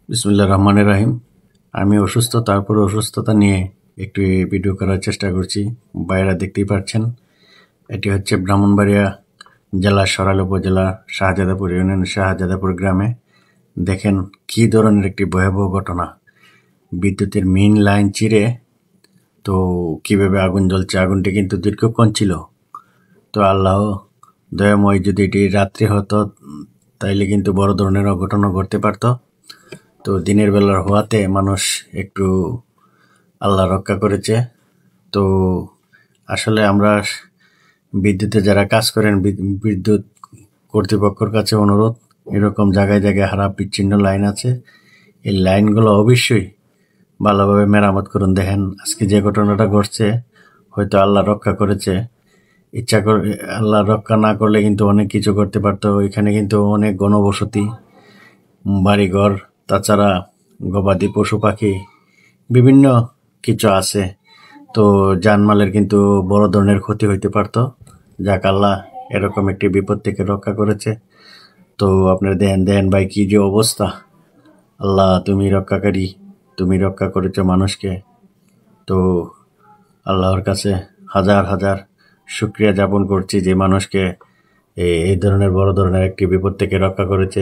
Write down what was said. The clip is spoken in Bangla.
বিসমিল্লাহির রহমানির রহিম। আমি অসুস্থ, তারপরে অসুস্থতা নিয়ে একটু ভিডিও করার চেষ্টা করছি। বাইরে দেখতেই পাচ্ছেন, এটি হচ্ছে ব্রাহ্মণবাড়িয়া জেলার সরাইল উপজেলা শাহজাদাপুর ইউনিয়ন শাহজাদাপুর গ্রামে। দেখেন কি ধরনের একটি ভয়াবহ ঘটনা। বিদ্যুতের মেইন লাইন চিরে তো কিভাবে আগুন জ্বলছে। আগুনটি কিন্তু দীর্ঘক্ষণ ছিল। তো আল্লাহ দয়াময়, যদি এটি রাত্রি হতো তাইলে কিন্তু বড় ধরনের অঘটনা ঘটতে পারতো। তো দিনের বেলার হওয়াতে মানুষ একটু আল্লাহ রক্ষা করেছে। তো আসলে আমরা বিদ্যুতে যারা কাজ করেন, বিদ্যুৎ কর্তৃপক্ষের কাছে অনুরোধ, এরকম জায়গায় জায়গায় হারা বিচ্ছিন্ন লাইন আছে, এই লাইনগুলো অবশ্যই ভালোভাবে মেরামত করুন। দেখেন আজকে যে ঘটনাটা ঘটছে, হয়তো আল্লাহ রক্ষা করেছে। ইচ্ছা করে আল্লাহ রক্ষা না করলে কিন্তু অনেক কিছু করতে পারতো। এখানে কিন্তু অনেক ঘনবসতি, বাড়িঘর, তাছাড়া গবাদি পশু পাখি বিভিন্ন কিছু আছে। তো জানমালের কিন্তু বড় ধরনের ক্ষতি হইতে পারতো। যাক, আল্লাহ এরকম একটি বিপদ থেকে রক্ষা করেছে। তো আপনারা দেখেন ভাই, কি যে অবস্থা। আল্লাহ তুমি রক্ষাকারী, তুমি রক্ষা করেছো মানুষকে। তো আল্লাহর কাছে হাজার হাজার শুকরিয়া জ্ঞাপন করছি যে মানুষকে এই ধরনের বড় ধরনের একটি বিপদ থেকে রক্ষা করেছে।